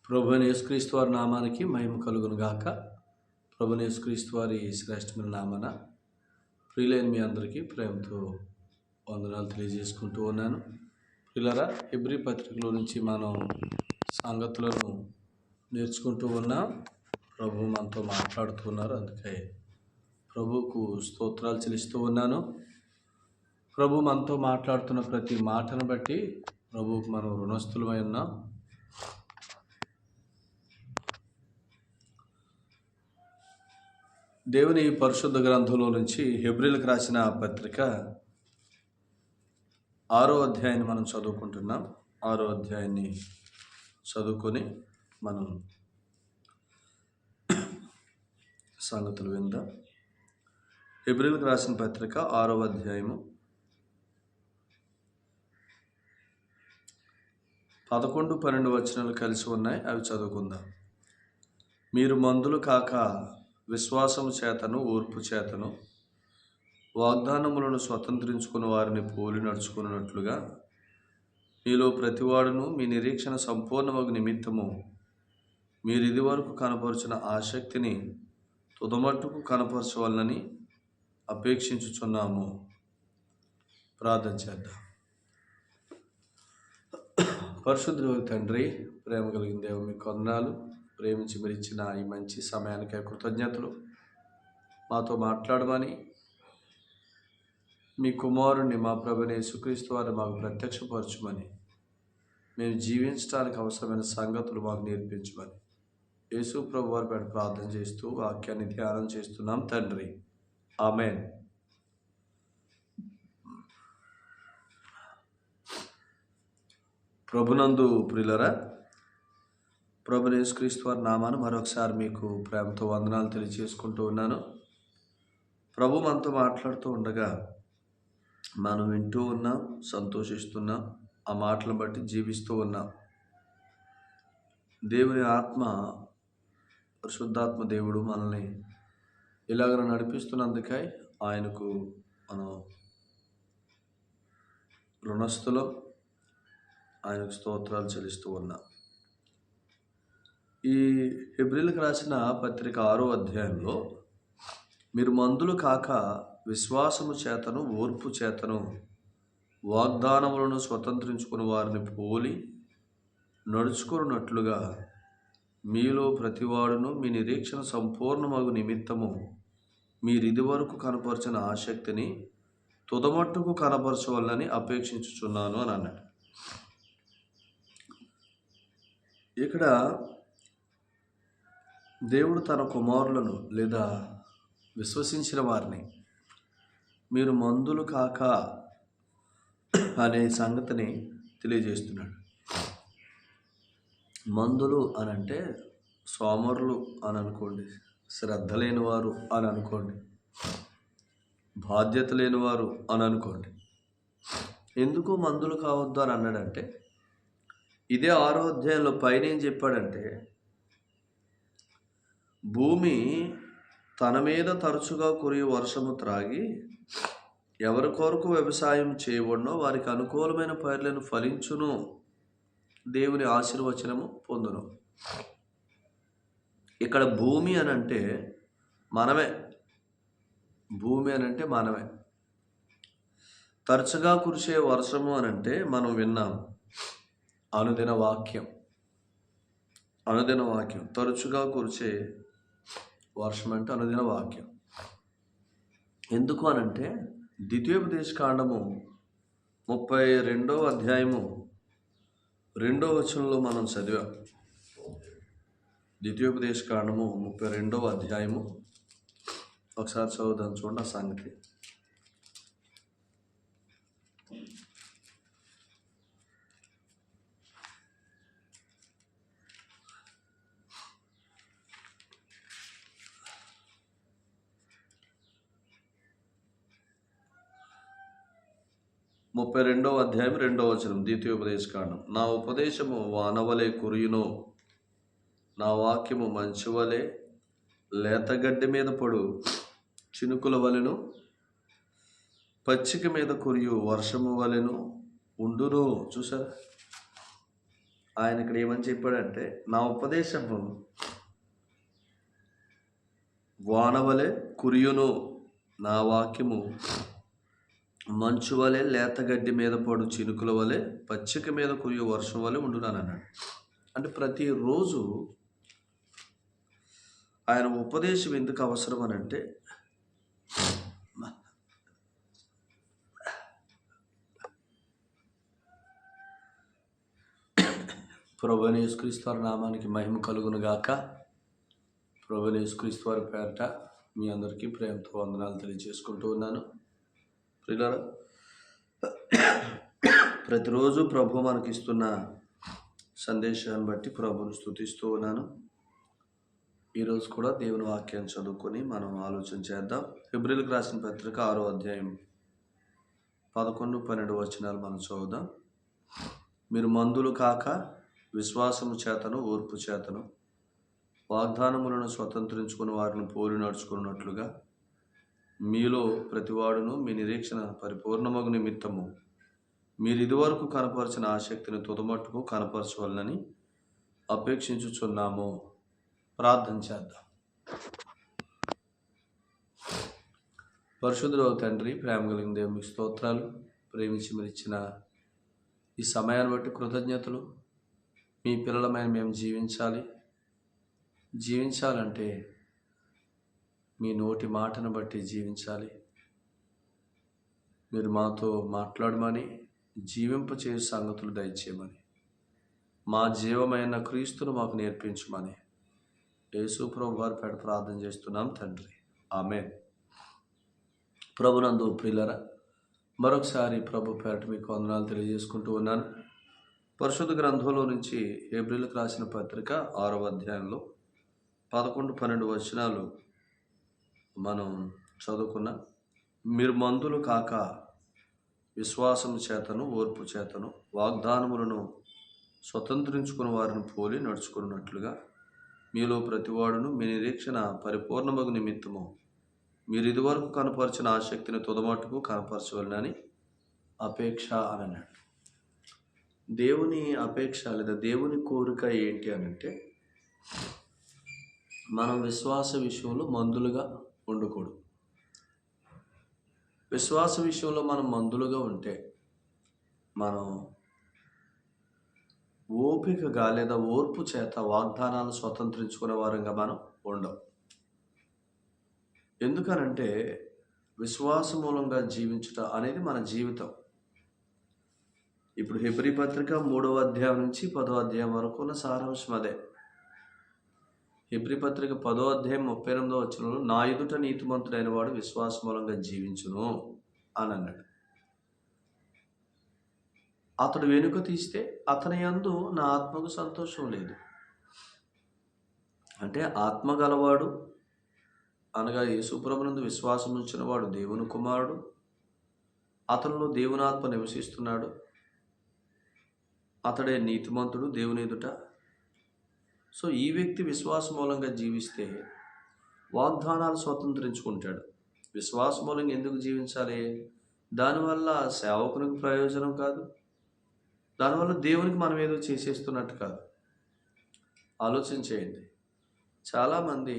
ప్రభువైన యేసుక్రీస్తు వారి నామానికి మహిమ కలుగును గాక. ప్రభువైన యేసుక్రీస్తు వారి శ్రేష్టమైన నామన ప్రియులైన మీ అందరికీ ప్రేమతో వందనాలు తెలియజేసుకుంటూ ఉన్నాను. ప్రియులారా, హెబ్రీ పత్రికలో నుంచి మనం సంగతులను నేర్చుకుంటూ ఉన్నాం. ప్రభు మనతో మాట్లాడుతూ ఉన్నారు. అందుకే ప్రభువుకు స్తోత్రాలు చెల్లిస్తూ ఉన్నాను. ప్రభు మనతో మాట్లాడుతున్న ప్రతి మాటను బట్టి ప్రభువుకు మనం రుణస్థులమై ఉన్నాం. దేవుని పరిశుద్ధ గ్రంథంలో నుంచి హెబ్రీలకు రాసిన పత్రిక 6వ అధ్యాయాన్ని మనం చదువుకుంటున్నాం. 6వ అధ్యాయాన్ని చదువుకొని మనం సంగతులు విందాం. హెబ్రీలకు రాసిన పత్రిక 6వ అధ్యాయము 11, 12 వచనాలు కలిసి ఉన్నాయి. అవి చదువుకుందాం. మీరు మందులు కాక విశ్వాసము చేతను ఓర్పు చేతను వాగ్దానములను స్వతంత్రించుకుని వారిని పోలి నడుచుకున్నట్లుగా మీలో ప్రతివాడును మీ నిరీక్షణ సంపూర్ణమగు నిమిత్తము మీరు ఇది వరకు కనపరిచిన ఆసక్తిని తుదమట్టుకు కనపరచవాలని అపేక్షించుచున్నాము. ప్రార్థన చేద్దాం. పరిశుద్ధుడు తండ్రి, ప్రేమ కలిగిన దేవుని మీకు వందనాలు. ప్రేమించి మీరు ఇచ్చిన ఈ మంచి సమయానికి కృతజ్ఞతలు. మాతో మాట్లాడమని మీ కుమారుణ్ణి మా ప్రభువైన యేసుక్రీస్తు వారిని మాకు ప్రత్యక్షపరచుమని, మేము జీవించడానికి అవసరమైన సంగతులు మాకు నేర్పించమని యేసు ప్రభు వారి పేరు ప్రార్థన చేస్తూ వాక్యాన్ని ధ్యానం చేస్తున్నాం తండ్రి. ఆమేన్. ప్రభునందు ప్రియులరా, ప్రభువైన యేసుక్రీస్తు వారి నామాన్ని మరొకసారి మీకు ప్రేమతో వందనాలు తెలియజేసుకుంటూ ఉన్నాను. ప్రభు మనతో మాట్లాడుతూ ఉండగా మనం వింటూ ఉన్నాం, సంతోషిస్తున్నాం, ఆ మాటలను బట్టి జీవిస్తూ ఉన్నాం. దేవుని ఆత్మ, పరిశుద్ధాత్మ దేవుడు మనల్ని ఇలాగ నడిపిస్తున్నందుకై ఆయనకు మనం రుణస్థులం, ఆయనకు స్తోత్రాలు చెల్లిస్తూ ఉన్నాం. ఈ హెబ్రీలకు రాసిన పత్రిక 6వ అధ్యాయంలో మీరు మందులు కాక విశ్వాసము చేతను ఓర్పు చేతను వాగ్దానములను స్వతంత్రించుకుని వారిని పోలి నడుచుకున్నట్లుగా మీలో ప్రతివాడును మీ నిరీక్షణ సంపూర్ణమగు నిమిత్తము మీరు ఇది వరకు కనపరిచిన ఆసక్తిని తుదమట్టుకు కనపరచవాలని అపేక్షించుచున్నాను అని అన్నాడు. ఇక్కడ దేవుడు తన కుమారులను లేదా విశ్వసించిన వారిని మీరు మందులు కాక అనే సంగతిని తెలియజేస్తున్నాడు. మందులు అని అంటే సోమరులు అని అనుకోండి, శ్రద్ధ లేని వారు అని అనుకోండి, బాధ్యత లేని వారు అని అనుకోండి. ఎందుకు మందులు కావద్దు అని అన్నాడంటే, ఇదే 6వ అధ్యాయంలో పైన ఏం చెప్పాడంటే, భూమి తన మీద తరచుగా కురియ వర్షము త్రాగి ఎవరి కొరకు వ్యవసాయం చేయబడినో వారికి అనుకూలమైన పైర్లను ఫలించును, దేవుని ఆశీర్వచనము పొందును. ఇక్కడ భూమి అని అంటే మనమే. భూమి అని అంటే మనమే. తరచుగా కురిసే వర్షము అని అంటే మనం విన్నాం, అనుదిన వాక్యం. అనుదిన వాక్యం తరచుగా కురిసే వర్షం అంటే అనుదిన వాక్యం. ఎందుకు అనంటే ద్వితీయోపదేశకాండము 32వ అధ్యాయము 2వ వచనంలో మనం చదివాం. ద్వితీయోపదేశకాండము 32వ అధ్యాయము ఒకసారి చదువుదాం, చూడండి ఆ సంగతి. ముప్పై 32వ అధ్యాయం 2వ వచనం, ద్వితీయోపదేశకాండం. నా ఉపదేశము వానవలే కురియును, నా వాక్యము మంచువలే లేతగడ్డి మీద పడు చినుకుల వలెను పచ్చిక మీద కురియు వర్షము వలెను ఉండును. చూసారా, ఆయన ఇక్కడ ఏమని చెప్పాడంటే, నా ఉపదేశము వానవలే కురియును, నా వాక్యము మంచు వలె లేత గడ్డి మీద పడు చినుకుల వలె పచ్చిక మీద కురియు వర్షం వలె ఉండునని అన్నాడు. అంటే ప్రతిరోజు ఆయన ఉపదేశం ఎందుకు అవసరం అని అంటే, ప్రభువైన యేసుక్రీస్తు వారి నామానికి మహిమ కలుగును గాక. ప్రభువైన యేసుక్రీస్తు వారి పేరట మీ అందరికీ ప్రేమతో వందనాలు తెలియజేసుకుంటూ ఉన్నాను. ప్రియులారా, ప్రతిరోజు ప్రభు మనకిస్తున్న సందేశాన్ని బట్టి ప్రభువును స్తుతిస్తూ ఉన్నాను. ఈరోజు కూడా దేవుని వాక్యాన్ని చదువుకొని మనం ఆలోచన చేద్దాం. హెబ్రీయులకు రాసిన పత్రిక 6వ అధ్యాయం 11, 12 వచనాలు మనం చదువుదాం. మీరు మందులు కాక విశ్వాసము చేతను ఓర్పు చేతను వాగ్దానములను స్వతంత్రించుకుని వారిని పోలి నడుచుకున్నట్లుగా మీలో ప్రతివాడును మీ నిరీక్షణ పరిపూర్ణమగు నిమిత్తము మీరు ఇదివరకు కనపరిచిన ఆసక్తిని తుదమట్టుకు కనపరచవలనని అపేక్షించుచున్నాము. ప్రార్థన చేద్దాం. పరిశుద్ధుడైన తండ్రి, ప్రేమ కలిగిన దేవునికి స్తోత్రాలు. ప్రేమించి మీరు ఇచ్చిన ఈ సమయాన్ని బట్టి కృతజ్ఞతలు. మీ పిల్లలమైన మేము జీవించాలంటే మీ నోటి మాటను బట్టి జీవించాలి. మీరు మాతో మాట్లాడమని, జీవింపచేసే సంగతులు దయచేయమని, మా జీవమైన క్రీస్తును మాకు నేర్పించమని యేసు ప్రభు వారి పేట ప్రార్థన చేస్తున్నాం తండ్రి. ఆమేన్. ప్రభునందు ప్రియులారా, మరొకసారి ప్రభు పేట మీకు వందనాలు తెలియజేసుకుంటూ ఉన్నాను. పరిశుద్ధ గ్రంథంలో నుంచి హెబ్రీయులకు రాసిన పత్రిక 6వ అధ్యాయంలో 11, 12 వచనాలు మనం చదువుకున్నాం. మీరు మందులు కాక విశ్వాసం చేతను ఓర్పు చేతను వాగ్దానములను స్వతంత్రించుకుని వారిని పోలి నడుచుకున్నట్లుగా మీలో ప్రతివాడును మీ నిరీక్షణ పరిపూర్ణమగు నిమిత్తము మీరు ఇదివరకు కనపరిచిన ఆసక్తిని తుదమట్టుకు కనపరచవలనని అపేక్ష అని అన్నాడు. దేవుని అపేక్ష లేదా దేవుని కోరిక ఏంటి అని అంటే, మనం విశ్వాస విషయంలో మందులుగా ఉండకూడదు. విశ్వాస విషయంలో మనం మందులుగా ఉంటే మనం ఓపికగా లేదా ఓర్పు చేత వాగ్దానాలు స్వతంత్రించుకునే వారంగా మనం ఉండం. ఎందుకనంటే విశ్వాస మూలంగా జీవించుట అనేది మన జీవితం. ఇప్పుడు హెబ్రీ పత్రిక 3వ అధ్యాయం నుంచి 10వ అధ్యాయం వరకు ఉన్న సారాంశం అదే. హెబ్రీ పత్రిక 10వ అధ్యాయం 38వ వచనంలో నా ఎదుట నీతిమంతుడైన వాడు విశ్వాస మూలంగా జీవించును అని అన్నాడు. అతడు వెనుక తీస్తే అతని యందు నా ఆత్మకు సంతోషం లేదు. అంటే ఆత్మ గలవాడు అనగా యేసుప్రభునందు విశ్వాసం ఉంచిన వాడు దేవుని కుమారుడు. అతనిలో దేవుని ఆత్మ నివసిస్తున్నాడు. అతడే నీతిమంతుడు దేవుని ఎదుట. సో ఈ వ్యక్తి విశ్వాస మూలంగా జీవిస్తే వాగ్దానాలు స్వతంత్రించుకుంటాడు. విశ్వాస మూలంగా ఎందుకు జీవించాలి? దానివల్ల సేవకునికి ప్రయోజనం కాదు, దానివల్ల దేవునికి మనం ఏదో చేసేస్తున్నట్టు కాదు. ఆలోచన చేయండి. చాలామంది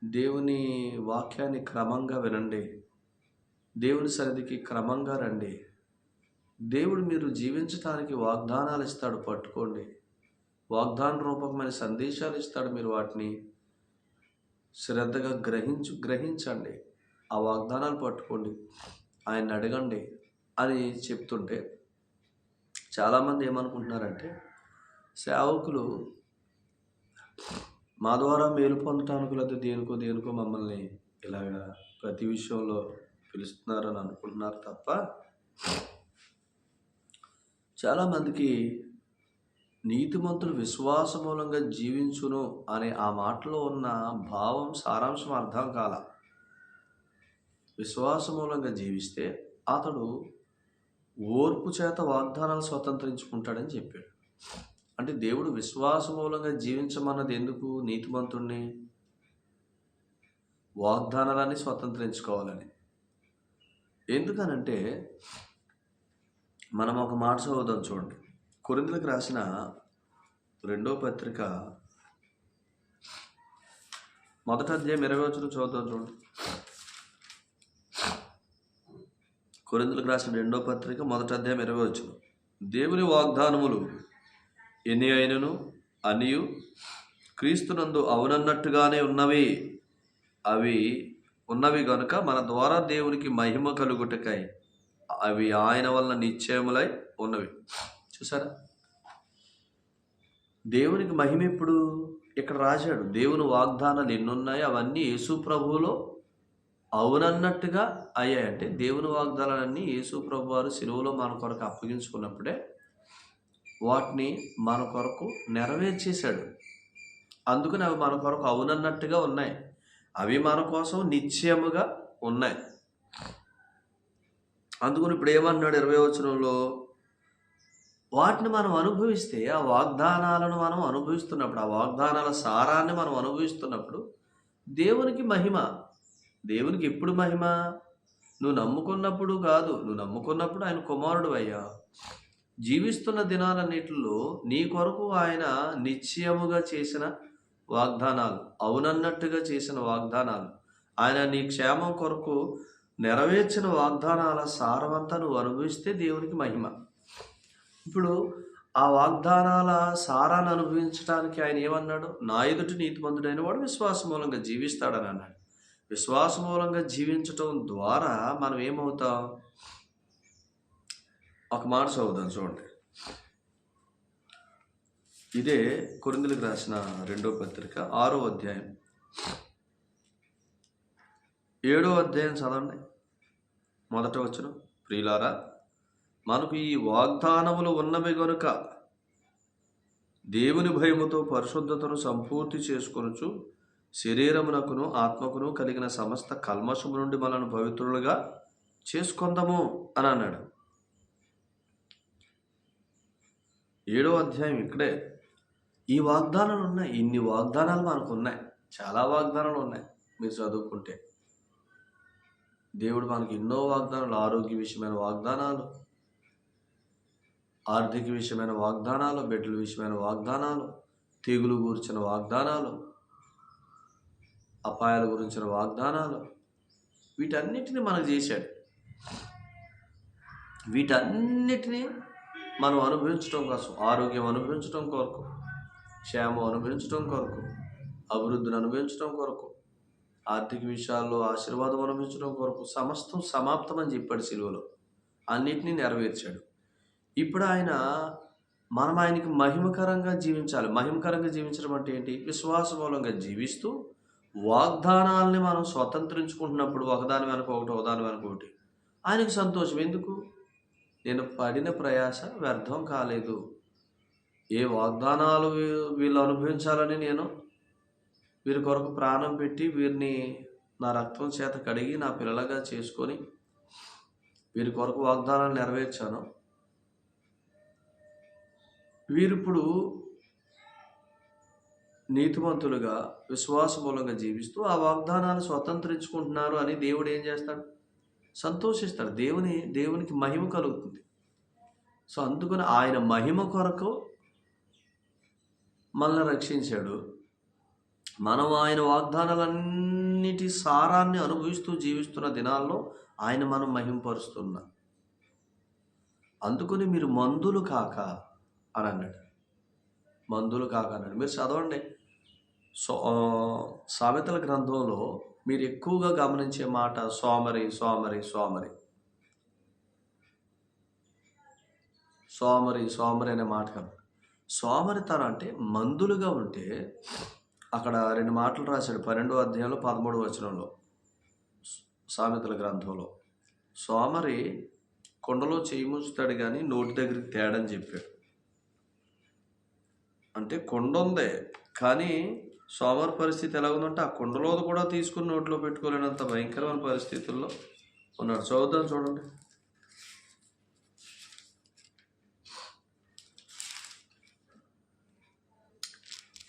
దేవుని వాక్యాన్ని క్రమంగా వినండి, దేవుని సన్నిధికి క్రమంగా రండి. దేవుడు మీరు జీవించడానికి వాగ్దానాలు ఇస్తాడు, పట్టుకోండి. వాగ్దాన రూపకమైన సందేశాలు ఇస్తాడు, మీరు వాటిని శ్రద్ధగా గ్రహించండి. ఆ వాగ్దానాలు పట్టుకోండి, ఆయన అడగండి అని చెప్తుంటే చాలామంది ఏమనుకుంటున్నారంటే, సేవకులు మా ద్వారా మేలు పొందటానికి లేదా దేనికో మమ్మల్ని ఇలాగా ప్రతి విషయంలో పిలుస్తున్నారని అనుకుంటున్నారు తప్ప, చాలామందికి నీతిమంతులు విశ్వాస మూలంగా జీవించును అనే ఆ మాటలో ఉన్న భావం సారాంశం అర్థం కాల. విశ్వాస మూలంగా జీవిస్తే అతడు ఓర్పు చేత వాగ్దానాలు స్వతంత్రించుకుంటాడని చెప్పాడు. అంటే దేవుడు విశ్వాస మూలంగా జీవించమన్నది ఎందుకు? నీతిమంతుణ్ణి వాగ్దానాలని స్వతంత్రించుకోవాలని. ఎందుకనంటే మనం ఒక మాట చదువుదాం చూడండి. కొరింథీయులకు రాసిన రెండో పత్రిక మొదటి అధ్యాయం 20 వచనం చూద్దాం చూడండి. కొరింథీయులకు రాసిన రెండో పత్రిక మొదటి అధ్యాయం 20 వచనం. దేవుని వాగ్దానములు ఎన్ని అయినను అనియు క్రీస్తునందు అవునన్నట్టుగానే ఉన్నవి. అవి ఉన్నవి గనుక మన ద్వారా దేవునికి మహిమ కలుగుటకై అవి ఆయన వలన నిశ్చయములై ఉన్నవి. చూసారా, దేవునికి మహిమ ఎప్పుడు ఇక్కడ రాశాడు. దేవుని వాగ్దానాలు ఎన్నున్నాయి, అవన్నీ యేసు ప్రభువులో అవునన్నట్టుగా అయ్యాయంటే దేవుని వాగ్దానాలన్నీ యేసు ప్రభు వారు సిలువలో మన కొరకు అప్పగించుకున్నప్పుడే వాటిని మన కొరకు నెరవేర్చేశాడు. అందుకని అవి మన కొరకు అవునన్నట్టుగా ఉన్నాయి. అవి మన కోసం నిశ్చయముగా ఉన్నాయి. అందుకని ఇప్పుడు ఏమన్నాడు 20వ వచనంలో, వాటిని మనం అనుభవిస్తే, ఆ వాగ్దానాలను మనం అనుభవిస్తున్నప్పుడు, ఆ వాగ్దానాల సారాన్ని మనం అనుభవిస్తున్నప్పుడు దేవునికి మహిమ. దేవునికి ఎప్పుడు మహిమ? నువ్వు నమ్ముకున్నప్పుడు కాదు. నువ్వు నమ్ముకున్నప్పుడు ఆయన కుమారుడు అయ్యా. జీవిస్తున్న దినాలన్నిటిలో నీ కొరకు ఆయన నిశ్చయముగా చేసిన వాగ్దానాలు, అవునన్నట్టుగా చేసిన వాగ్దానాలు, ఆయన నీ క్షేమం కొరకు నెరవేర్చిన వాగ్దానాల సారమంతా నువ్వు అనుభవిస్తే దేవునికి మహిమ. ఇప్పుడు ఆ వాగ్దానాల సారాన్ని అనుభవించడానికి ఆయన ఏమన్నాడు? నా ఎదుటి నీతిమంతుడైన వాడు విశ్వాస మూలంగా జీవిస్తాడని అన్నాడు. విశ్వాస మూలంగా జీవించటం ద్వారా మనం ఏమవుతాం? ఒక మాట చదువుదాం చూడండి. ఇదే కొరింథీయులకు రాసిన రెండో పత్రిక 6వ అధ్యాయం 7వ అధ్యాయం చదవండి. మొదట వచనం. ప్రియులారా, మనకు ఈ వాగ్దానములు ఉన్నవి గనుక దేవుని భయముతో పరిశుద్ధతను సంపూర్తి చేసుకొనుచు శరీరమునకును ఆత్మకును కలిగిన సమస్త కల్మషము నుండి మనల్ని పవిత్రులుగా చేసుకొందాము అని అన్నాడు. 7వ అధ్యాయం ఇక్కడే ఈ వాగ్దానాలు ఉన్నాయి. ఇన్ని వాగ్దానాలు మనకు ఉన్నాయి. చాలా వాగ్దానాలు ఉన్నాయి. మీరు చదువుకుంటే దేవుడు మనకి ఎన్నో వాగ్దానాలు, ఆరోగ్య విషయమైన వాగ్దానాలు, ఆర్థిక విషయమైన వాగ్దానాలు, బిడ్డల విషయమైన వాగ్దానాలు, తెగులు గురించిన వాగ్దానాలు, అపాయాల గురించిన వాగ్దానాలు, వీటన్నిటిని మనకు చేశాడు. వీటన్నిటినీ మనం అనుభవించడం కోసం, ఆరోగ్యం అనుభవించడం కొరకు, క్షేమం అనుభవించడం కొరకు, అభివృద్ధిని అనుభవించడం కొరకు, ఆర్థిక విషయాల్లో ఆశీర్వాదం అనుభవించడం కొరకు సమస్తం సమాప్తం అని చెప్పాడు సిలువలో. అన్నిటినీ నెరవేర్చాడు. ఇప్పుడు మనం ఆయనకి మహిమకరంగా జీవించాలి. మహిమకరంగా జీవించడం అంటే ఏంటి? విశ్వాస మూలంగా జీవిస్తూ వాగ్దానాలని మనం స్వతంత్రించుకుంటున్నప్పుడు ఒకదాని వెనక ఒకటి, ఒకదాని వెనక ఒకటి, ఆయనకు సంతోషం. ఎందుకు? నేను పడిన ప్రయాస వ్యర్థం కాలేదు. ఏ వాగ్దానాలు వీళ్ళు అనుభవించాలని నేను వీరి కొరకు ప్రాణం పెట్టి వీరిని నా రక్తం చేత కడిగి నా పిల్లలుగా చేసుకొని వీరి కొరకు వాగ్దానాలు నెరవేర్చాను. వీరిప్పుడు నీతిమంతులుగా విశ్వాస మూలంగా జీవిస్తూ ఆ వాగ్దానాలు స్వతంత్రించుకుంటున్నారు అని దేవుడు ఏం చేస్తాడు? సంతోషిస్తాడు. దేవునికి మహిమ కలుగుతుంది. సో అందుకని ఆయన మహిమ కొరకు మనల్ని రక్షించాడు. మనం ఆయన వాగ్దానాలన్నిటి సారాన్ని అనుభవిస్తూ జీవిస్తున్న దినాల్లో ఆయన మనం మహిమపరుస్తున్నాం. అందుకని మీరు మందులు కాక అని అన్నాడు. మందులు కాక అన్నాడు. మీరు చదవండి. సామెతల గ్రంథంలో మీరు ఎక్కువగా గమనించే మాట సోమరి సోమరి సోమరి సోమరి సోమరి అనే మాట కాదు. సోమరితనం అంటే మందులుగా ఉంటే అక్కడ 2 మాటలు రాశాడు 12వ అధ్యాయంలో 13వ వచనంలో సామెతల గ్రంథంలో. సోమరి కొండలో చేయి ముంచుతాడు కానీ నోటి దగ్గరికి తేడని చెప్పాడు. అంటే కొండ ఉంది కానీ సోమరి పరిస్థితి ఎలా ఉందంటే ఆ కొండలో కూడా తీసుకుని నోట్లో పెట్టుకోలేనంత భయంకరమైన పరిస్థితుల్లో ఉన్నాడు. చదువుతాం చూడండి.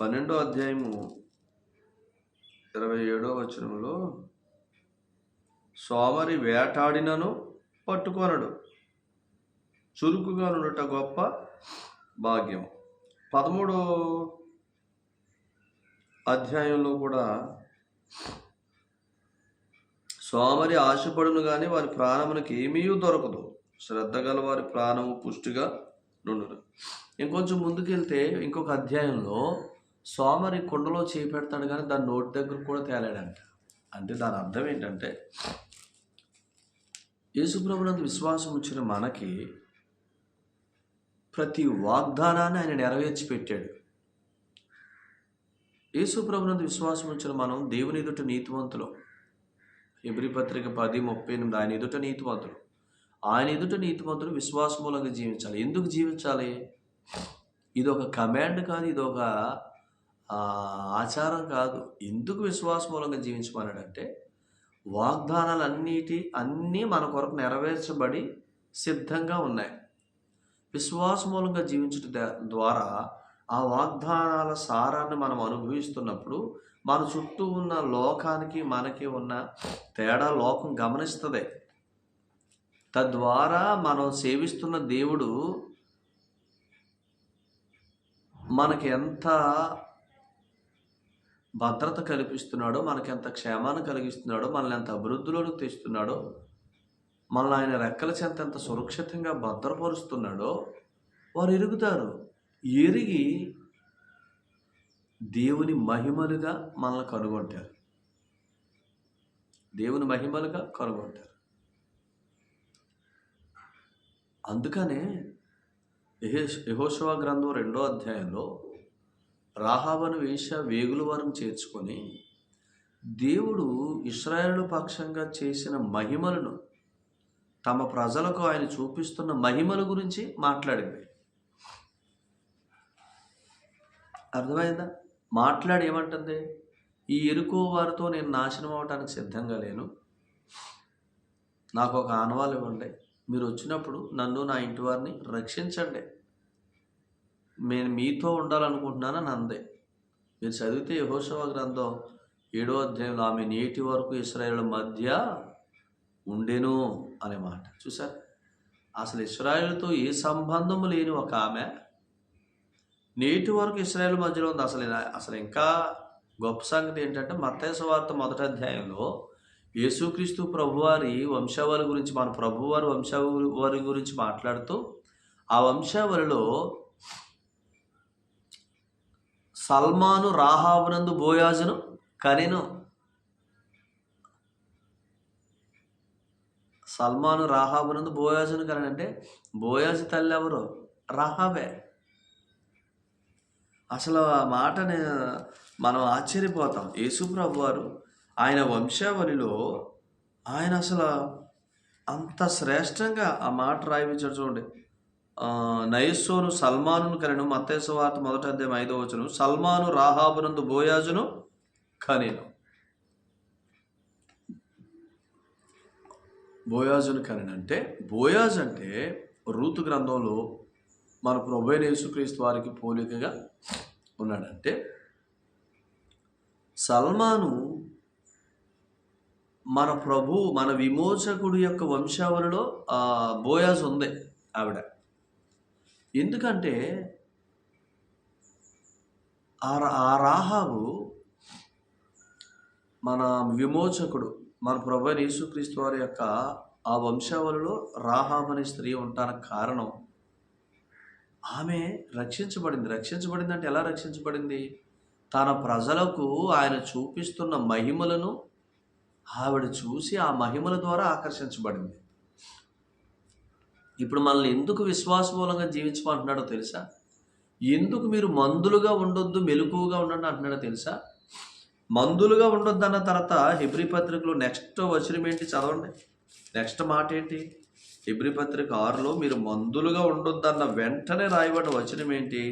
పన్నెండో అధ్యాయము 27వ వచనంలో సోమరి వేటాడినను పట్టుకొనడు, చురుకుగా నుండుట గొప్ప భాగ్యం. 13వ అధ్యాయంలో కూడా సోమరి ఆశపడును కానీ వారి ప్రాణమునకు ఏమీ దొరకదు, శ్రద్ధ గల వారి ప్రాణము పుష్టిగా నుండును. ఇంకొంచెం ముందుకెళ్తే ఇంకొక అధ్యాయంలో సోమరి కుండలో చేయి పెడతాడు కానీ దాని నోటి దగ్గర కూడా తేలాడంట. అంటే దాని అర్థం ఏంటంటే, యేసుప్రభునందు విశ్వాసం ఉంచిన మనకి ప్రతి వాగ్దానాన్ని ఆయన నెరవేర్చి పెట్టాడు. యేసుప్రభునందు విశ్వాసం ఉంచిన మనం దేవుని ఎదుట నీతివంతులు. హెబ్రీ పత్రిక 10:38 ఆయన ఎదుట నీతివంతులు. ఆయన ఎదుట నీతివంతులు విశ్వాస మూలంగా జీవించాలి. ఎందుకు జీవించాలి? ఇది ఒక కమాండ్ కాదు, ఇది ఒక ఆచారం కాదు. ఎందుకు విశ్వాస మూలంగా జీవించమన్నాడంటే, వాగ్దానాలు అన్నీ మన కొరకు నెరవేర్చబడి సిద్ధంగా ఉన్నాయి. విశ్వాస మూలంగా జీవించడం ద్వారా ఆ వాగ్దానాల సారాన్ని మనం అనుభవిస్తున్నప్పుడు మన చుట్టూ ఉన్న లోకానికి మనకి ఉన్న తేడా లోకం గమనిస్తుంది. తద్వారా మనం సేవిస్తున్న దేవుడు మనకి ఎంత భద్రత కల్పిస్తున్నాడో, మనకి ఎంత క్షేమాన్ని కలిగిస్తున్నాడో, మనల్ని ఎంత అభివృద్ధిలోకి తెస్తున్నాడో, మనల్ని ఆయన రెక్కల చెంత ఎంత సురక్షితంగా భద్రపరుస్తున్నాడో వారు ఎరుగుతారు. ఎరిగి దేవుని మహిమలుగా మనల్ని కనుగొంటారు. దేవుని మహిమలుగా కనుగొంటారు. అందుకనే యెహోషువ గ్రంథం 2వ అధ్యాయంలో రాహాబను వేశ్య వేగుల వారిని చేర్చుకొని దేవుడు ఇశ్రాయేలు పక్షంగా చేసిన మహిమలను, తమ ప్రజలకు ఆయన చూపిస్తున్న మహిమల గురించి మాట్లాడింది. అర్థమైందా? మాట్లాడి ఏమంటుంది? ఈ ఎరుకో వారితో నేను నాశనం అవడానికి సిద్ధంగా లేను, నాకు ఒక ఆనవాలు ఇవ్వండి, మీరు వచ్చినప్పుడు నన్ను నా ఇంటి వారిని రక్షించండి, నేను మీతో ఉండాలనుకుంటున్నానని అందే. మీరు చదివితే యెహోషువ గ్రంథం 7వ అధ్యాయంలో ఆమె నేటి వరకు ఇశ్రాయేలు మధ్య ఉండెను అనే మాట చూసారు. అసలు ఇశ్రాయేలుతో ఏ సంబంధము లేని ఒక ఆమె నేటి వరకు ఇశ్రాయేలు మధ్యలో ఉంది. అసలు ఇంకా గొప్ప సంగతి ఏంటంటే, మత్తయి సువార్త 1వ అధ్యాయంలో యేసుక్రీస్తు ప్రభువారి వంశావళి గురించి, మన ప్రభువారి వంశావళి గురించి మాట్లాడుతూ ఆ వంశావళిలో సల్మాను రాహాబునందు బోయాజును కనెను. సల్మాను రాహాబునందు బోయాజును కనెనంటే బోయాజు తల్లి ఎవరు? రాహాబే. అసలు ఆ మాటని మనం ఆశ్చర్యపోతాం. యేసుప్రభు వారు ఆయన వంశావళిలో ఆయన అసలు అంత శ్రేష్టంగా ఆ మాట రాయించాడు. చూడండి, నయస్సోను సల్మానును కనెను. మత్తయి సువార్త 1వ అధ్యాయం 5వ వచనం, సల్మాను రాహాబునందు బోయాజును కనెను. బోయాజును కనెనంటే, బోయాజు అంటే రూతు గ్రంథంలో మన ప్రభువైన యేసుక్రీస్తు వారికి పోలికగా ఉన్నాడంటే, సల్మాను మన ప్రభు, మన విమోచకుడు యొక్క వంశావళిలో బోయాజు ఉంది ఆవిడ. ఎందుకంటే ఆ రాహాబు మన విమోచకుడు, మన ప్రభువైన యేసుక్రీస్తు వారి యొక్క ఆ వంశావళిలో రాహాబు అనే స్త్రీ ఉండడానికి కారణం, ఆమె రక్షించబడింది అంటే ఎలా రక్షించబడింది? తన ప్రజలకు ఆయన చూపిస్తున్న మహిమలను ఆవిడ చూసి ఆ మహిమల ద్వారా ఆకర్షించబడింది. ఇప్పుడు మనల్ని ఎందుకు విశ్వాసమూలంగా జీవించమంటున్నాడో తెలుసా? ఎందుకు మీరు మందులుగా ఉండొద్దు, మెలకువగా ఉండండి అంటున్నాడో తెలుసా? మందులుగా ఉండొద్దు అన్న తర్వాత హెబ్రీ పత్రికలో నెక్స్ట్ వచనం ఏంటి? చదవండి. నెక్స్ట్ మాట ఏంటి? హెబ్రీ పత్రిక 6లో మీరు మందులుగా ఉండొద్దన్న వెంటనే రాయబడ్డ వచనం ఏంటి?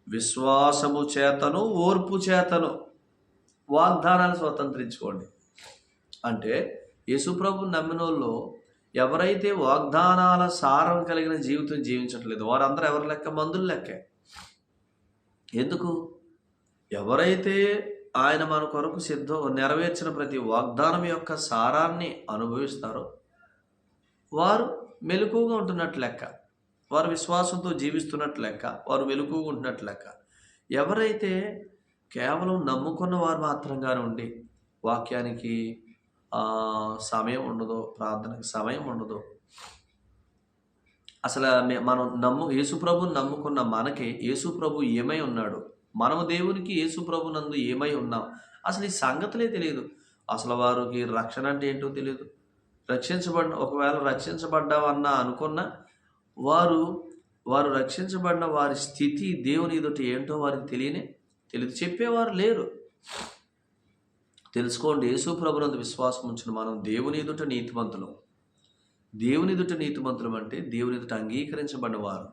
విశ్వాసము చేతను ఓర్పు చేతను వాగ్దానాన్ని స్వతంత్రించుకోండి. అంటే యేసుప్రభు నమ్మిన వాళ్ళు ఎవరైతే వాగ్దానాల సారం కలిగిన జీవితం జీవించట్లేదు వారందరూ ఎవరి లెక్క? మందుల లెక్కే. ఎందుకు? ఎవరైతే ఆయన మన కొరకు నెరవేర్చిన ప్రతి వాగ్దానం యొక్క సారాన్ని అనుభవిస్తారో వారు మెలకువగా ఉంటున్నట్టు లెక్క. వారు విశ్వాసంతో జీవిస్తున్నట్లు లెక్క, వారు వెలుగుగా ఉంటున్నట్లు లెక్క. ఎవరైతే కేవలం నమ్ముకున్న వారు మాత్రంగానే ఉండి వాక్యానికి సమయం ఉండదో, ప్రార్థనకి సమయం ఉండదో, అసలు మనం యేసుప్రభుని నమ్ముకున్న మనకి యేసుప్రభు ఏమై ఉన్నాడు, మనము దేవునికి యేసుప్రభు నందు ఏమై ఉన్నాం, అసలు ఈ సంగతులే తెలియదు. అసలు వారికి రక్షణ అంటే ఏంటో తెలియదు. ఒకవేళ రక్షించబడ్డామన్నా అనుకున్నా వారు రక్షించబడిన వారి స్థితి దేవుని ఎదుట ఏంటో వారికి తెలియదు. చెప్పేవారు లేరు. తెలుసుకోండి, యేసు ప్రభునందు విశ్వాసం ఉంచిన మనం దేవుని ఎదుట నీతిమంతులం. దేవుని ఎదుట నీతిమంతులం అంటే దేవుని ఎదుట అంగీకరించబడిన వారు.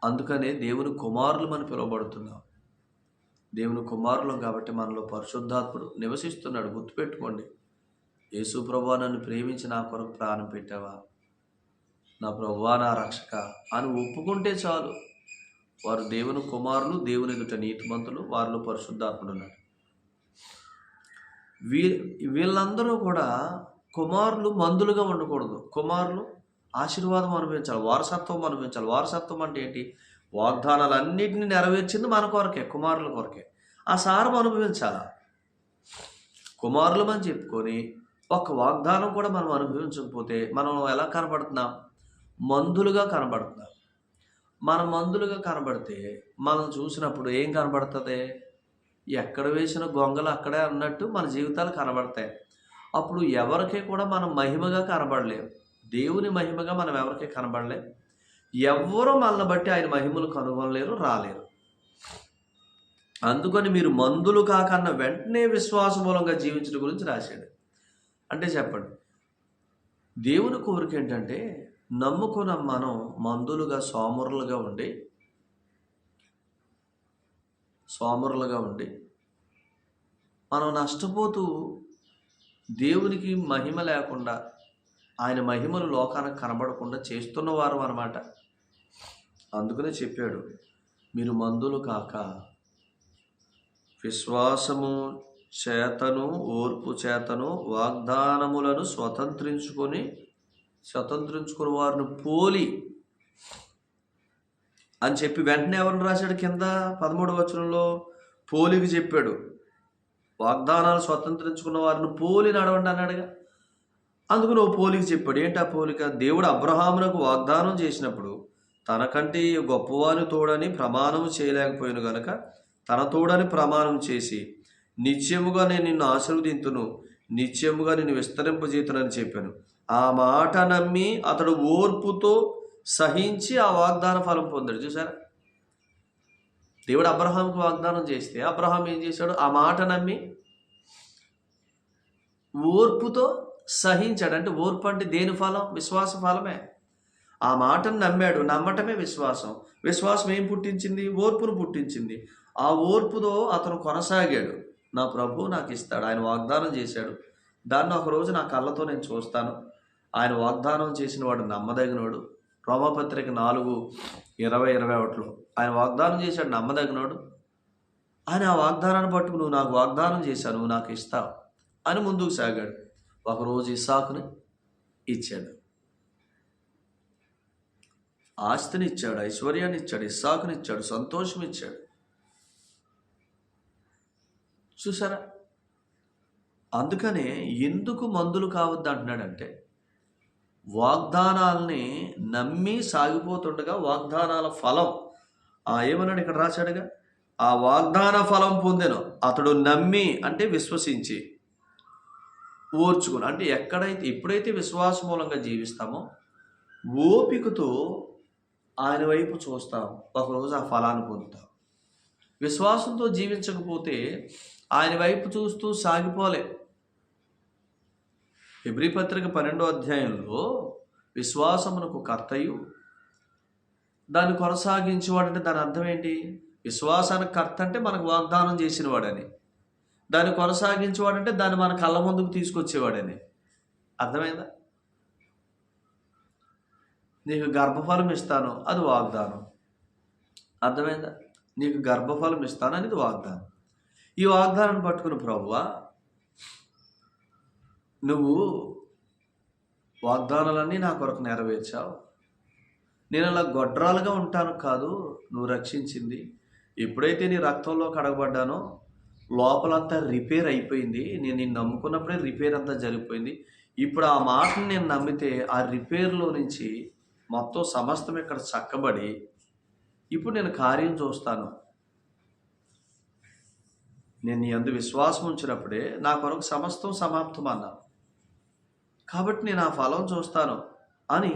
అందుకనే దేవుని కుమారులు మనం పిలువబడుతున్నాం. దేవుని కుమారులం కాబట్టి మనలో పరిశుద్ధాత్ముడు నివసిస్తున్నాడు. గుర్తుపెట్టుకోండి, యేసు ప్రభువా నన్ను ప్రేమించి నా కొరకు ప్రాణం పెట్టావా, నా ప్రభువా నా రక్షక అని ఒప్పుకుంటే చాలు. వారు దేవుని కుమారులు, దేవుని ఎదుట నీతిమంతులు, వారిలో పరిశుద్ధాత్ముడు ఉన్నాడు. వీళ్ళందరూ కూడా కుమారులు మందులుగా ఉండకూడదు. కుమారులు ఆశీర్వాదం అనుభవించాలి, వారసత్వం అనుభవించాలి. వారసత్వం అంటే ఏంటి? వాగ్దానాలన్నింటినీ నెరవేర్చింది మన కొరకే, కుమారుల కొరకే. ఆ సారం అనుభవించాలి. కుమారులమని చెప్పుకొని ఒక్క వాగ్దానం కూడా మనం అనుభవించకపోతే మనం ఎలా కనబడుతున్నాం? మందులుగా కనబడుతున్నాం. మనం మందులుగా కనబడితే మనం చూసినప్పుడు ఏం కనబడుతుంది? ఎక్కడ వేసిన గొంగలు అక్కడే అన్నట్టు మన జీవితాలు కనబడతాయి. అప్పుడు ఎవరికి కూడా మనం మహిమగా కనబడలేము. దేవుని మహిమగా మనం ఎవరికి కనబడలేం. ఎవ్వరూ మనల్ని బట్టి ఆయన మహిమలు కనుగొనలేరు, రాలేరు. అందుకని మీరు మందులు కాకన్నా వెంటనే విశ్వాస మూలంగా జీవించడం గురించి రాశాడు. అంటే చెప్పండి, దేవుని కోరిక ఏంటంటే నమ్ముకున్న మనం మందులుగా సోమరులుగా ఉండి మనం నష్టపోతూ దేవునికి మహిమ లేకుండా, ఆయన మహిమలు లోకానికి కనబడకుండా చేస్తున్నవారు అన్నమాట. అందుకనే చెప్పాడు, మీరు మందులు కాక విశ్వాసము చేతను ఓర్పు చేతను వాగ్దానములను స్వతంత్రించుకుని వారిని పోలి అని చెప్పి వెంటనే ఎవరిని రాశాడు? కింద 13వ వచనంలో పోలికి చెప్పాడు. వాగ్దానాలు స్వతంత్రించుకున్న వారిని పోలి నడవండి అన్నాడుగా. అందుకు నువ్వు పోలికి చెప్పాడు. ఏంటి ఆ పోలిక? దేవుడు అబ్రహామునకు వాగ్దానం చేసినప్పుడు తనకంటే గొప్పవాని తోడని ప్రమాణం చేయలేకపోయాను గనుక తన తోడని ప్రమాణం చేసి నిత్యముగా నేను నిన్ను ఆశీర్వదింతును, నిత్యముగా నిన్ను విస్తరింపజేతునని చెప్పాను. ఆ మాట నమ్మి అతడు ఓర్పుతో సహించి ఆ వాగ్దాన ఫలం పొందాడు. చూసారా? దేవుడు అబ్రహాంకు వాగ్దానం చేస్తే అబ్రహాం ఏం చేశాడు? ఆ మాట నమ్మి ఓర్పుతో సహించాడు. అంటే ఓర్పు అంటే దేని ఫలం? విశ్వాస ఫలమే. ఆ మాటను నమ్మాడు. నమ్మటమే విశ్వాసం. విశ్వాసం ఏం పుట్టించింది? ఓర్పును పుట్టించింది. ఆ ఓర్పుతో అతను కొనసాగాడు. నా ప్రభు నాకు ఇస్తాడు, ఆయన వాగ్దానం చేశాడు, దాన్ని ఒకరోజు నా కళ్ళతో నేను చూస్తాను, ఆయన వాగ్దానం చేసిన వాడు నమ్మదగినవాడు. రోమపత్రిక 4:20-21 ఆయన వాగ్దానం చేశాడు, నమ్మదగినవాడు. ఆయన ఆ వాగ్దానాన్ని పట్టుకు నువ్వు నాకు వాగ్దానం చేశావు, నువ్వు నాకు ఇస్తావు అని ముందుకు సాగాడు. ఒకరోజు ఇస్సాకుని ఇచ్చాడు, ఆస్తిని ఇచ్చాడు, ఐశ్వర్యాన్ని ఇచ్చాడు, ఇస్సాకుని ఇచ్చాడు, సంతోషం ఇచ్చాడు. చూసారా? అందుకనే ఎందుకు మందులు కావద్దు అంటున్నాడంటే వాగ్దానాల్ని నమ్మి సాగిపోతుండగా వాగ్దానాల ఫలం ఏమన్నాడు ఇక్కడ రాశాడుగా, ఆ వాగ్దాన ఫలం పొందెను అతడు నమ్మి, అంటే విశ్వసించి, ఓర్చుకుని. అంటే ఎప్పుడైతే విశ్వాస మూలంగా జీవిస్తామో ఓపికతో ఆయన వైపు చూస్తాం, ఒకరోజు ఆ ఫలాన్ని పొందుతాం. విశ్వాసంతో జీవించకపోతే ఆయన వైపు చూస్తూ సాగిపోలే. హెబ్రీ పత్రిక 12వ అధ్యాయంలో విశ్వాసమునకు కర్తయు దాన్ని కొనసాగించేవాడంటే దాని అర్థం ఏంటి? విశ్వాసానికి కర్త అంటే మనకు వాగ్దానం చేసిన వాడని, దాన్ని కొనసాగించేవాడంటే దాన్ని మన కళ్ళ ముందుకు తీసుకొచ్చేవాడని. అర్థమైందా? నీకు గర్భఫలం ఇస్తాను, అది వాగ్దానం. అర్థమైందా? నీకు గర్భఫలం ఇస్తాను అనేది వాగ్దానం. ఈ వాగ్దానాన్ని పట్టుకుని ప్రభువా నువ్వు వాగ్దానాలన్నీ నా కొరకు నెరవేర్చావు, నేను అలా గొడ్రాలుగా ఉంటాను కాదు నువ్వు రక్షించింది. ఎప్పుడైతే నీ రక్తంలో కడగబడ్డానో లోపలంతా రిపేర్ అయిపోయింది. నేను నిన్ను నమ్ముకున్నప్పుడే రిపేర్ అంతా జరిగిపోయింది. ఇప్పుడు ఆ మాటను నేను నమ్మితే ఆ రిపేర్లో నుంచి మొత్తం సమస్తం ఇక్కడ చక్కబడి ఇప్పుడు నేను కార్యం చూస్తాను. నేను నీ యందు విశ్వాసం ఉంచినప్పుడే నా కొరకు సమస్తం సమాప్తం అన్నాను. కాబట్టి నేను ఆ ఫలం చూస్తాను అని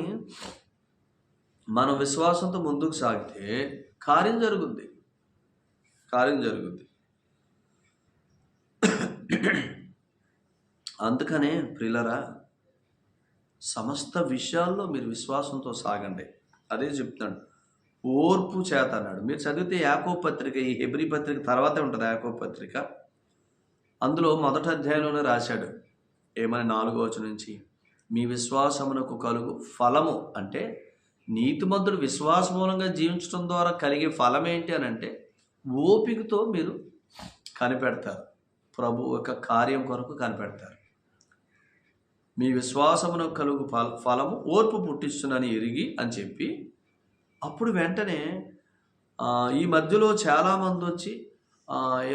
మనం విశ్వాసంతో ముందుకు సాగితే కార్యం జరుగుద్ది. అందుకనే ప్రియులరా, సమస్త విషయాల్లో మీరు విశ్వాసంతో సాగండి. అదే చెప్తాడు, ఓర్పు చేత అన్నాడు. మీరు చదివితే యాకోబు పత్రిక, ఈ హెబ్రీ పత్రిక తర్వాతే ఉంటుంది యాకోబు పత్రిక. అందులో మొదటి అధ్యాయంలోనే రాశాడు ఏమని, 4వ వచనం నుంచి, మీ విశ్వాసమునకు కలుగు ఫలము అంటే నీతిమంతుడు విశ్వాస మూలంగా జీవించడం ద్వారా కలిగే ఫలం ఏంటి అని అంటే ఓపికతో మీరు కనిపెడతారు. ప్రభు యొక్క కార్యం కొరకు కనిపెడతారు. మీ విశ్వాసమునకు కలుగు ఫలము ఓర్పు పుట్టిస్తుందని ఎరిగి అని చెప్పి అప్పుడు వెంటనే ఈ మధ్యలో చాలామంది వచ్చి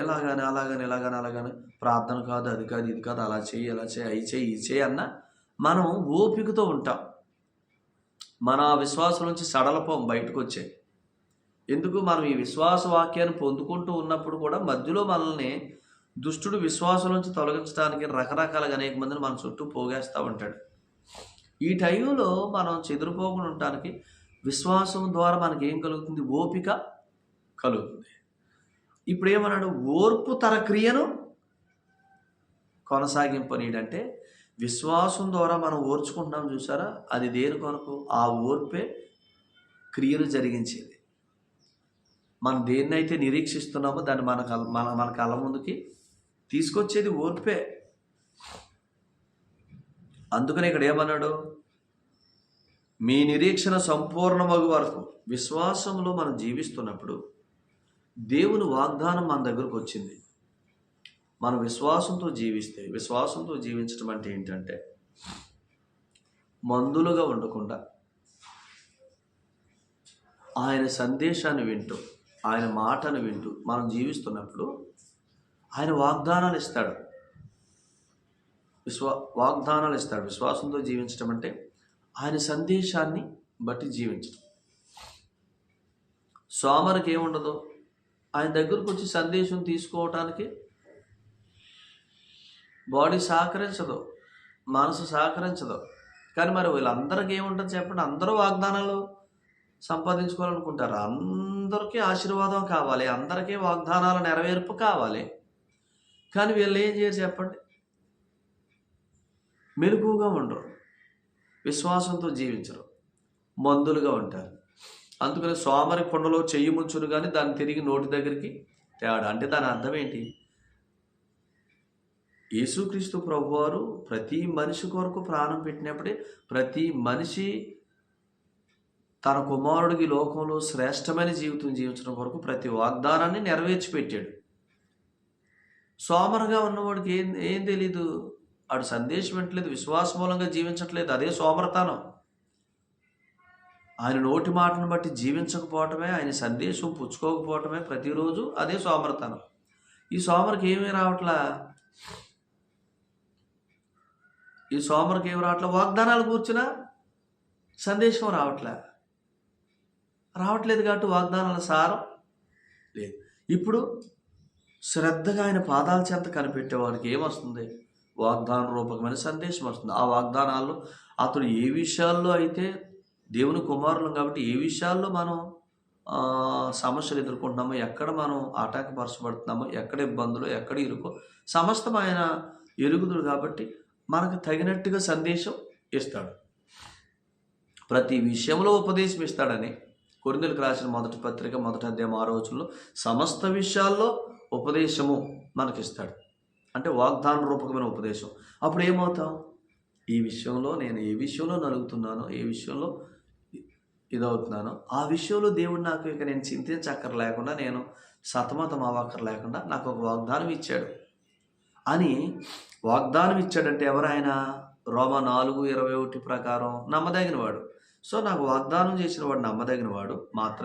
ఎలాగని ప్రార్థన కాదు, అది కాదు, ఇది కాదు, అలా చేయి, అలా చేయి, అవి చేయి, ఇది చేయి అన్న మనం ఓపికతో ఉంటాం. మన విశ్వాసం నుంచి సడలపోం, బయటకు వచ్చాయి. ఎందుకు? మనం ఈ విశ్వాస వాక్యాన్ని పొందుకుంటూ ఉన్నప్పుడు కూడా మధ్యలో మనల్ని దుష్టుడు విశ్వాసం నుంచి తొలగించడానికి రకరకాలుగా అనేక మందిని మన చుట్టూ పోగేస్తూ ఉంటాడు. ఈ టైంలో మనం చెదిరిపోకుండా ఉండటానికి విశ్వాసం ద్వారా మనకి ఏం కలుగుతుంది? ఓపిక కలుగుతుంది. ఇప్పుడు ఏమన్నాడు? ఓర్పు తన క్రియను కొనసాగింపనీడంటే విశ్వాసం ద్వారా మనం ఓర్చుకుంటున్నాం చూసారా, అది దేని కొరకు? ఆ ఓర్పే క్రియను జరిగించేది. మనం దేన్నైతే నిరీక్షిస్తున్నామో దాన్ని మన కళ్ళ ముందుకి తీసుకొచ్చేది ఓర్పే. అందుకని ఇక్కడ ఏమన్నాడు? మీ నిరీక్షణ సంపూర్ణమగు వరకు విశ్వాసంలో మనం జీవిస్తున్నప్పుడు దేవుని వాగ్దానం మన దగ్గరకు వచ్చింది. మనం విశ్వాసంతో జీవిస్తే, విశ్వాసంతో జీవించడం అంటే ఏంటంటే మందులుగా ఉండకుండా ఆయన సందేశాన్ని వింటూ, ఆయన మాటను వింటూ మనం జీవిస్తున్నప్పుడు ఆయన వాగ్దానాలు ఇస్తాడు. వాగ్దానాలు ఇస్తాడు. విశ్వాసంతో జీవించడం అంటే ఆయన సందేశాన్ని బట్టి జీవించడం. సోమరికి ఏముండదు, ఆయన దగ్గరకు వచ్చి సందేశం తీసుకోవటానికి బాడీ సహకరించదు, మనసు సహకరించదు. కానీ మరి వీళ్ళందరికీ ఏముంటుంది చెప్పండి? అందరూ వాగ్దానాలు సంపాదించుకోవాలనుకుంటారు. అందరికీ ఆశీర్వాదం కావాలి, అందరికీ వాగ్దానాల నెరవేర్పు కావాలి. కానీ వీళ్ళు ఏం చేయరు చెప్పండి? మెలకువగా ఉండరు, విశ్వాసంతో జీవించరు, మందులుగా ఉంటారు. అందుకని సోమరి కొండలో చెయ్యి ముంచును కానీ దాన్ని తిరిగి నోటి దగ్గరికి తేడా. అంటే దాని అర్థం ఏంటి? యేసుక్రీస్తు ప్రభువారు ప్రతి మనిషి కొరకు ప్రాణం పెట్టినప్పుడే ప్రతి మనిషి తన కుమారుడికి లోకంలో శ్రేష్టమైన జీవితం జీవించడం కొరకు ప్రతి వాగ్దానాన్ని నెరవేర్చి పెట్టాడు. సోమరుగా ఉన్నవాడికి ఏం తెలీదు, ఆడు సందేశం వింటలేదు, విశ్వాస మూలంగా జీవించట్లేదు. అదే సోమరతనం. ఆయన నోటి మాటను బట్టి జీవించకపోవటమే, ఆయన సందేశం పుచ్చుకోకపోవటమే ప్రతిరోజు అదే సోమరతనం. ఈ సోమరికి ఏమీ రావట్లా, వాగ్దానాలు కూర్చున్నా సందేశం రావట్లేదు కాబట్టి వాగ్దానాల సారం లేదు. ఇప్పుడు శ్రద్ధగా ఆయన పాదాల చెంత కనిపెట్టేవాడికి ఏమొస్తుంది? వాగ్దాన రూపకమైన సందేశం వస్తుంది. ఆ వాగ్దానాల్లో అతడు ఏ విషయాల్లో అయితే దేవుని కుమారులం కాబట్టి ఏ విషయాల్లో మనం సమస్యలు ఎదుర్కొంటున్నామో, ఎక్కడ మనం ఆటంకపరచబడుతున్నామో, ఎక్కడ ఇబ్బందులు, ఎక్కడ ఇరుకో సమస్తం ఆయన ఎరుగుదుడు కాబట్టి మనకు తగినట్టుగా సందేశం ఇస్తాడు. ప్రతి విషయంలో ఉపదేశం ఇస్తాడని కొరింథీయులకు రాసిన మొదటి పత్రిక 1వ అధ్యాయం 6వ వచనంలో సమస్త విషయాల్లో ఉపదేశము మనకిస్తాడు. అంటే వాగ్దాన రూపకమైన ఉపదేశం. అప్పుడు ఏమవుతాం? ఈ విషయంలో నేను ఏ విషయంలో నలుగుతున్నానో, ఏ విషయంలో ఇదవుతున్నానో ఆ విషయంలో దేవుడు నాకు ఇక నేను చింతించక్కర లేకుండా, నేను సతమతం అవ్వక్కర లేకుండా నాకు ఒక వాగ్దానం ఇచ్చాడు అని. వాగ్దానం ఇచ్చాడంటే ఎవరైనా రోమా 4:21 ప్రకారం నమ్మదగిన వాడు. సో నాకు వాగ్దానం చేసిన వాడు నమ్మదగిన వాడు మాత్రమే